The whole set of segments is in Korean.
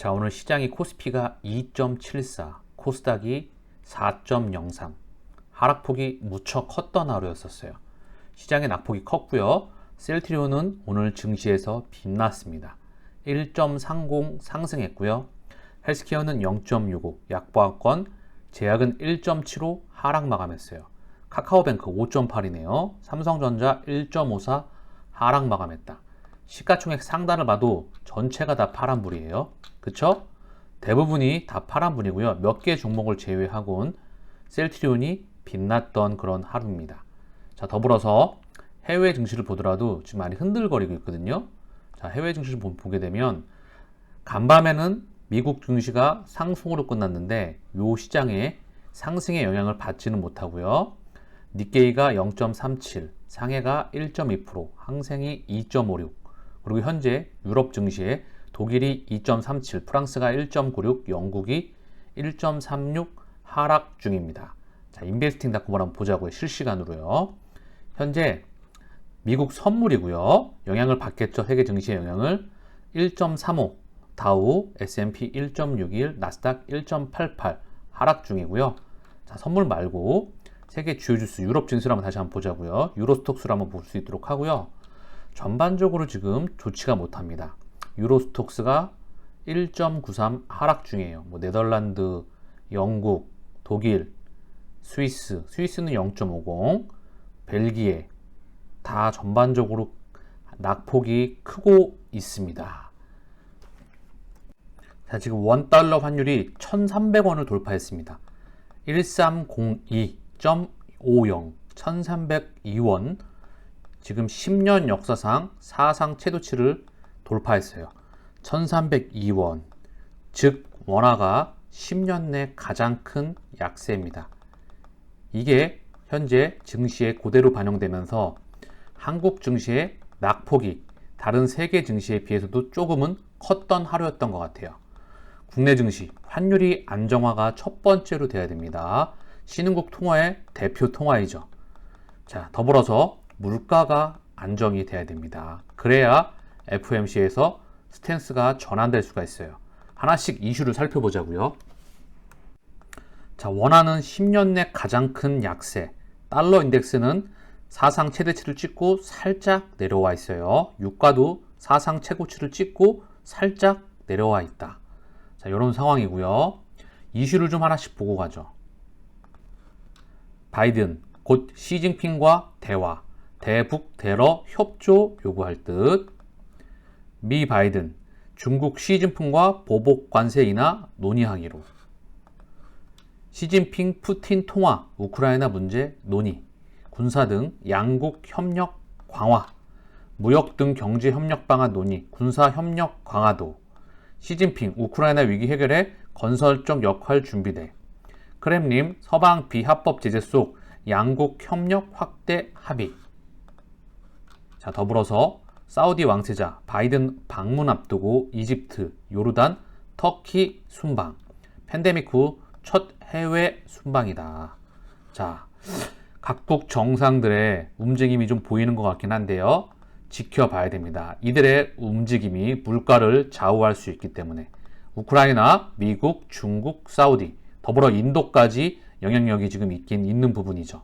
자, 오늘 시장이 코스피가 2.74, 코스닥이 4.03, 하락폭이 무척 컸던 하루였었어요. 시장의 낙폭이 컸고요. 셀트리온은 오늘 증시에서 빛났습니다. 1.30 상승했고요. 헬스케어는 0.65, 약보합권, 제약은 1.75 하락 마감했어요. 카카오뱅크 5.8이네요. 삼성전자 1.54 하락 마감했다. 시가총액 상단을 봐도 전체가 다 파란불이에요. 그쵸? 대부분이 다 파란불이고요. 몇 개 종목을 제외하고는 셀트리온이 빛났던 그런 하루입니다. 자, 더불어서 해외 증시를 보더라도 지금 많이 흔들거리고 있거든요. 자, 해외 증시를 보게 되면 간밤에는 미국 증시가 상승으로 끝났는데 이 시장에 상승의 영향을 받지는 못하고요. 니케이가 0.37, 상해가 1.2%, 항생이 2.56, 그리고 현재 유럽 증시에 독일이 2.37, 프랑스가 1.96, 영국이 1.36 하락 중입니다. 자, 인베스팅닷컴을 한번 보자고요. 실시간으로요. 현재 미국 선물이고요. 영향을 받겠죠. 세계 증시의 영향을 1.35, 다우, S&P 1.61, 나스닥 1.88 하락 중이고요. 자, 선물 말고 세계 주요 지수 유럽 증시를 한번 다시 한번 보자고요. 유로스톡스를 한번 볼 수 있도록 하고요. 전반적으로 지금 좋지가 못합니다. 유로스톡스가 1.93 하락 중이에요. 뭐 네덜란드, 영국, 독일, 스위스는 0.50, 벨기에 다 전반적으로 낙폭이 크고 있습니다. 자, 지금 원달러 환율이 1,300원을 돌파했습니다. 1302.50, 1,302원. 지금 10년 역사상 사상 최고치를 돌파했어요. 1302원. 즉 원화가 10년 내 가장 큰 약세입니다. 이게 현재 증시에 그대로 반영되면서 한국 증시의 낙폭이 다른 세계 증시에 비해서도 조금은 컸던 하루였던 것 같아요. 국내 증시 환율이 안정화가 첫 번째로 돼야 됩니다. 신흥국 통화의 대표 통화이죠. 자, 더불어서 물가가 안정이 돼야 됩니다. 그래야 FOMC에서 스탠스가 전환될 수가 있어요. 하나씩 이슈를 살펴보자고요. 자, 원화는 10년 내 가장 큰 약세, 달러 인덱스는 사상 최대치를 찍고 살짝 내려와 있어요. 유가도 사상 최고치를 찍고 살짝 내려와 있다. 자, 이런 상황이고요. 이슈를 좀 하나씩 보고 가죠. 바이든, 곧 시진핑과 대화, 대북 대러 협조 요구할 듯. 미 바이든, 중국 시진핑과 보복 관세 인하 논의하기로. 시진핑 푸틴 통화, 우크라이나 문제 논의, 군사 등 양국 협력 강화, 무역 등 경제 협력 방안 논의, 군사 협력 강화도. 시진핑 우크라이나 위기 해결에 건설적 역할 준비돼. 크렘린 서방 비합법 제재 속 양국 협력 확대 합의. 자, 더불어서 사우디 왕세자 바이든 방문 앞두고 이집트, 요르단, 터키 순방. 팬데믹 후 첫 해외 순방이다. 자, 각국 정상들의 움직임이 좀 보이는 것 같긴 한데요. 지켜봐야 됩니다. 이들의 움직임이 물가를 좌우할 수 있기 때문에 우크라이나, 미국, 중국, 사우디, 더불어 인도까지 영향력이 지금 있긴 있는 부분이죠.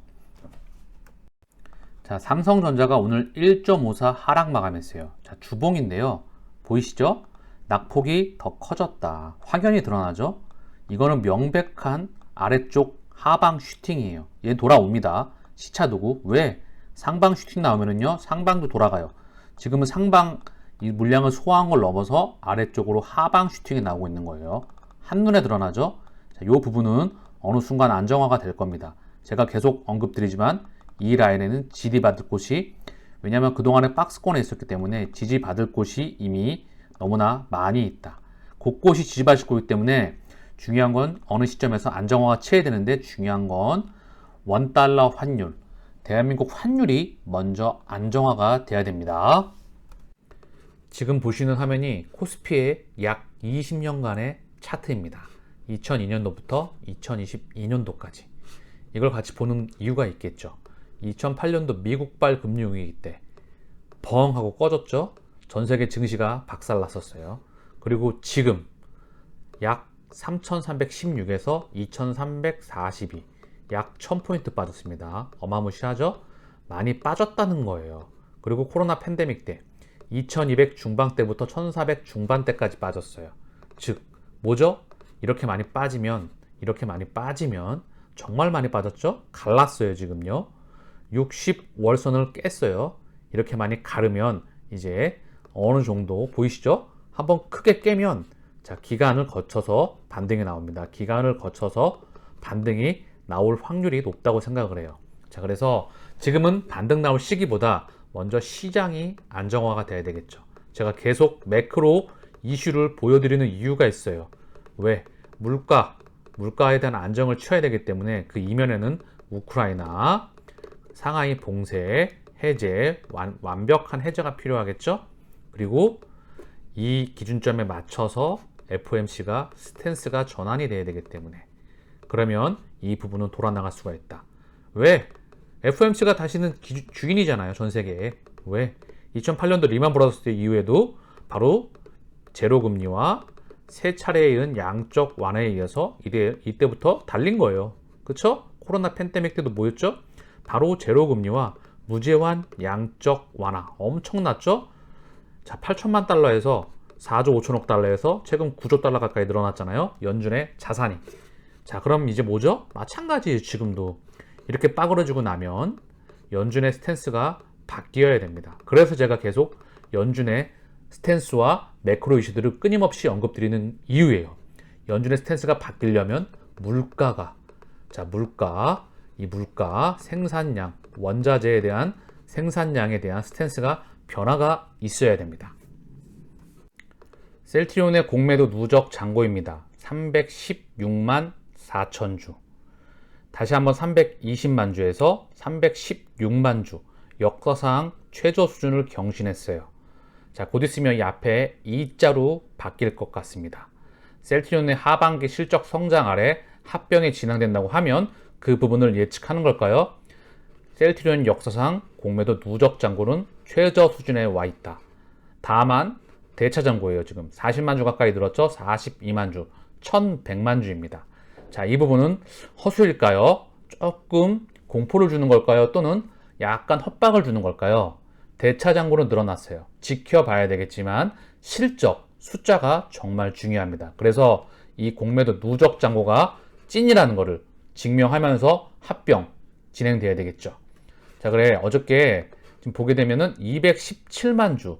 자, 삼성전자가 오늘 1.54 하락 마감했어요. 자, 주봉인데요. 보이시죠? 낙폭이 더 커졌다. 확연히 드러나죠? 이거는 명백한 아래쪽 하방 슈팅이에요. 얘 돌아옵니다. 시차 두고. 왜? 상방 슈팅 나오면은요, 상방도 돌아가요. 지금은 상방 이 물량을 소화한 걸 넘어서 아래쪽으로 하방 슈팅이 나오고 있는 거예요. 한눈에 드러나죠? 자, 이 부분은 어느 순간 안정화가 될 겁니다. 제가 계속 언급드리지만 이 라인에는 지지받을 곳이, 왜냐하면 그동안에 박스권에 있었기 때문에 지지받을 곳이 이미 너무나 많이 있다. 곳곳이 지지받을 거기 때문에 중요한 건 어느 시점에서 안정화가 취해야 되는데, 중요한 건 원달러 환율, 대한민국 환율이 먼저 안정화가 돼야 됩니다. 지금 보시는 화면이 코스피의 약 20년간의 차트입니다. 2002년도부터 2022년도까지. 이걸 같이 보는 이유가 있겠죠. 2008년도 미국발 금융위기 때 벙 하고 꺼졌죠. 전 세계 증시가 박살났었어요. 그리고 지금 약 3,316에서 2,342, 약 1,000포인트 빠졌습니다. 어마무시하죠? 많이 빠졌다는 거예요. 그리고 코로나 팬데믹 때 2,200 중반대부터 1,400 중반대까지 빠졌어요. 즉 뭐죠? 이렇게 많이 빠지면 정말 많이 빠졌죠? 갈랐어요. 지금요. 60월선을 깼어요. 이렇게 많이 가르면 이제 어느 정도 보이시죠? 한번 크게 깨면 자, 기간을 거쳐서 반등이 나옵니다. 기간을 거쳐서 반등이 나올 확률이 높다고 생각을 해요. 자, 그래서 지금은 반등 나올 시기보다 먼저 시장이 안정화가 돼야 되겠죠. 제가 계속 매크로 이슈를 보여드리는 이유가 있어요. 왜? 물가에 대한 안정을 취해야 되기 때문에 그 이면에는 우크라이나, 상하이 봉쇄, 해제, 완벽한 해제가 필요하겠죠? 그리고 이 기준점에 맞춰서 FOMC가 스탠스가 전환이 돼야 되기 때문에 그러면 이 부분은 돌아나갈 수가 있다. 왜? FOMC가 다시는 주인이잖아요. 전 세계에. 왜? 2008년도 리만 브라더스 이후에도 바로 제로금리와 세 차례에 이은 양적 완화에 의해서 이때부터 달린 거예요. 그쵸? 코로나 팬데믹 때도 뭐였죠? 바로 제로금리와 무제한 양적 완화. 엄청났죠? 자, 8천만 달러에서 4조 5천억 달러에서 최근 9조 달러 가까이 늘어났잖아요. 연준의 자산이. 자, 그럼 이제 뭐죠? 마찬가지예요. 지금도. 이렇게 빠그러지고 나면 연준의 스탠스가 바뀌어야 됩니다. 그래서 제가 계속 연준의 스탠스와 매크로 이슈들을 끊임없이 언급드리는 이유예요. 연준의 스탠스가 바뀌려면 이 물가, 생산량, 원자재에 대한 생산량에 대한 스탠스가 변화가 있어야 됩니다. 셀트리온의 공매도 누적 잔고입니다. 316만 4천 주. 다시 한번 320만 주에서 316만 주 역사상 최저 수준을 경신했어요. 자, 곧 있으면 이 앞에 2자로 바뀔 것 같습니다. 셀트리온의 하반기 실적 성장 아래 합병이 진행된다고 하면 그 부분을 예측하는 걸까요? 셀트리온 역사상 공매도 누적 잔고는 최저 수준에 와 있다. 다만 대차 잔고예요. 지금 40만 주 가까이 늘었죠. 42만 주, 1100만 주입니다. 자, 이 부분은 허수일까요? 조금 공포를 주는 걸까요? 또는 약간 협박을 주는 걸까요? 대차 잔고는 늘어났어요. 지켜봐야 되겠지만 실적, 숫자가 정말 중요합니다. 그래서 이 공매도 누적 잔고가 찐이라는 것을 증명하면서 합병 진행돼야 되겠죠. 자, 그래 어저께 지금 보게 되면은 217만 주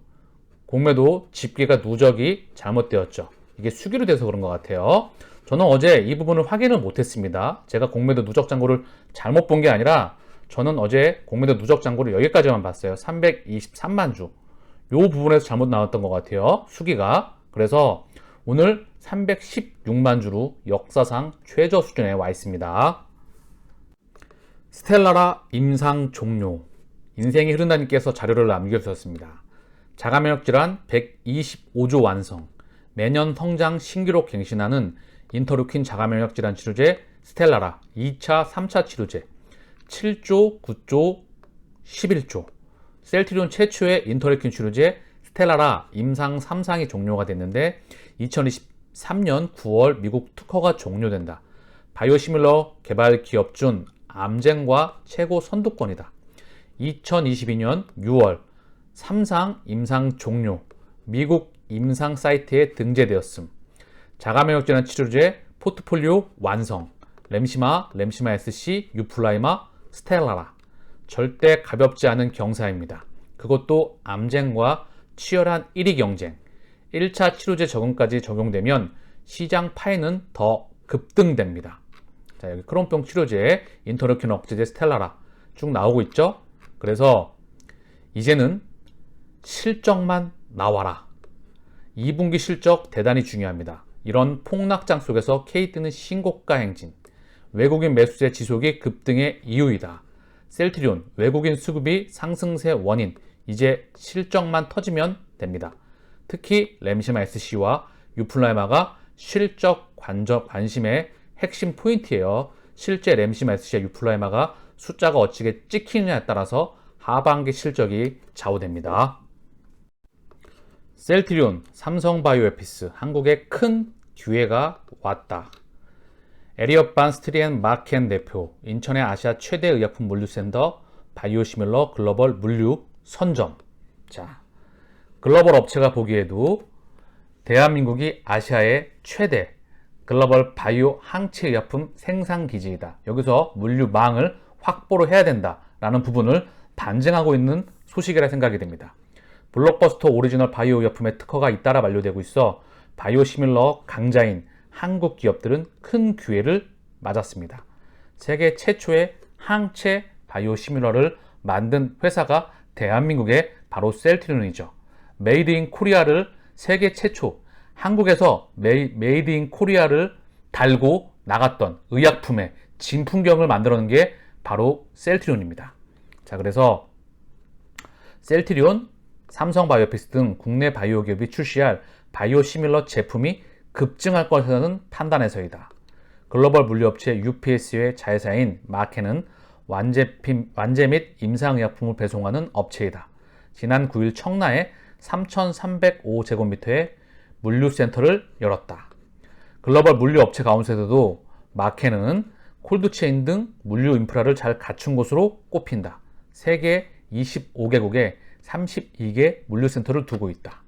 공매도 집계가 누적이 잘못되었죠. 이게 수기로 돼서 그런 것 같아요. 저는 어제 이 부분을 확인을 못했습니다. 제가 공매도 누적 잔고를 잘못 본 게 아니라 저는 어제 공매도 누적 잔고를 여기까지만 봤어요. 323만 주. 요 부분에서 잘못 나왔던 것 같아요. 수기가. 그래서 오늘 316만 주로 역사상 최저 수준에 와 있습니다. 스텔라라 임상 종료. 인생이 흐른다님께서 자료를 남겨주셨습니다. 자가면역 질환 125조 완성. 매년 성장 신기록 갱신하는 인터루킨 자가면역 질환 치료제 스텔라라 2차, 3차 치료제 7조, 9조, 11조. 셀트리온 최초의 인터루킨 치료제 스텔라라 임상 3상이 종료가 됐는데 2023년 9월 미국 특허가 종료된다. 바이오시밀러 개발 기업 중 암젠과 최고 선두권이다. 2022년 6월 3상 임상 종료, 미국 임상 사이트에 등재되었음. 자가면역 질환 치료제 포트폴리오 완성. 램시마, 램시마 SC, 유플라이마, 스텔라라. 절대 가볍지 않은 경사입니다. 그것도 암젠과 치열한 1위 경쟁. 1차 치료제 적응까지 적용되면 시장 파이는 더 급등됩니다. 자, 여기 크론병 치료제, 인터루킨 억제제 스텔라라 쭉 나오고 있죠. 그래서 이제는 실적만 나와라. 2분기 실적 대단히 중요합니다. 이런 폭락장 속에서 케이트는 신고가 행진. 외국인 매수세 지속이 급등의 이유이다. 셀트리온 외국인 수급이 상승세 원인. 이제 실적만 터지면 됩니다. 특히 램시마 SC와 유플라이마가 실적 관심의 핵심 포인트예요. 실제 램시마 SC와 유플라이마가 숫자가 어찌게 찍히느냐에 따라서 하반기 실적이 좌우됩니다. 셀트리온, 삼성바이오에피스, 한국의 큰 기회가 왔다. 에리엇반 스트리엔 마켄 대표, 인천의 아시아 최대 의약품 물류센터 바이오시밀러 글로벌 물류 선점. 자, 글로벌 업체가 보기에도 대한민국이 아시아의 최대 글로벌 바이오 항체 의약품 생산 기지이다. 여기서 물류망을 확보를 해야 된다라는 부분을 반증하고 있는 소식이라 생각이 됩니다. 블록버스터 오리지널 바이오 의약품의 특허가 잇따라 만료되고 있어 바이오시밀러 강자인 한국 기업들은 큰 기회를 맞았습니다. 세계 최초의 항체 바이오시밀러를 만든 회사가 대한민국의 바로 셀트리온이죠. 메이드 인 코리아를 세계 최초 한국에서 메이드 인 코리아를 달고 나갔던 의약품의 진풍경을 만들어낸 게 바로 셀트리온입니다. 자, 그래서 셀트리온, 삼성바이오픽스 등 국내 바이오 기업이 출시할 바이오시밀러 제품이 급증할 것이라는 판단에서이다. 글로벌 물류업체 UPS의 자회사인 마케는 완제 및 임상의약품을 배송하는 업체이다. 지난 9일 청라에 3,305제곱미터의 물류센터를 열었다. 글로벌 물류업체 가운데서도 마케는 콜드체인 등 물류 인프라를 잘 갖춘 곳으로 꼽힌다. 세계 25개국에 32개 물류센터를 두고 있다.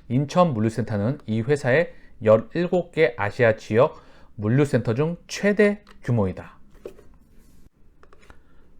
인천 물류센터는 이 회사의 17개 아시아 지역 물류센터 중 최대 규모이다.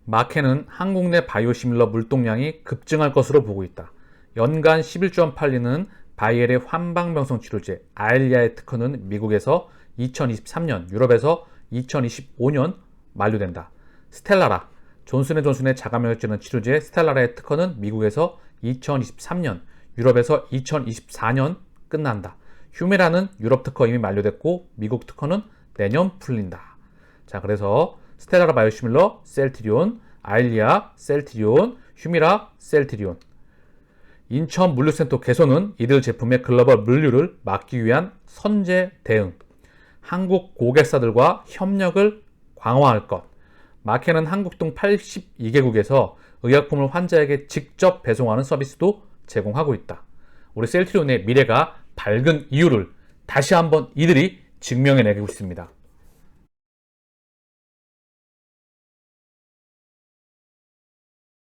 마케는 한국 내 바이오시밀러 물동량이 급증할 것으로 보고 있다. 연간 11조 원 팔리는 바이엘의 환방병성 치료제 아엘리아의 특허는 미국에서 2023년, 유럽에서 2025년 만료된다. 스텔라라, 존슨앤존슨의 자가면역질환 치료제 스텔라라의 특허는 미국에서 2023년, 유럽에서 2024년 끝난다. 휴메라는 유럽 특허 이미 만료됐고 미국 특허는 내년 풀린다. 자, 그래서 스텔라라 바이오시밀러, 셀트리온, 아일리아, 셀트리온, 휴미라, 셀트리온. 인천 물류센터 개소는 이들 제품의 글로벌 물류를 막기 위한 선제 대응. 한국 고객사들과 협력을 강화할 것. 마케는 한국 등 82개국에서 의약품을 환자에게 직접 배송하는 서비스도 제공하고 있다. 우리 셀트리온의 미래가 밝은 이유를 다시 한번 이들이 증명해내고 있습니다.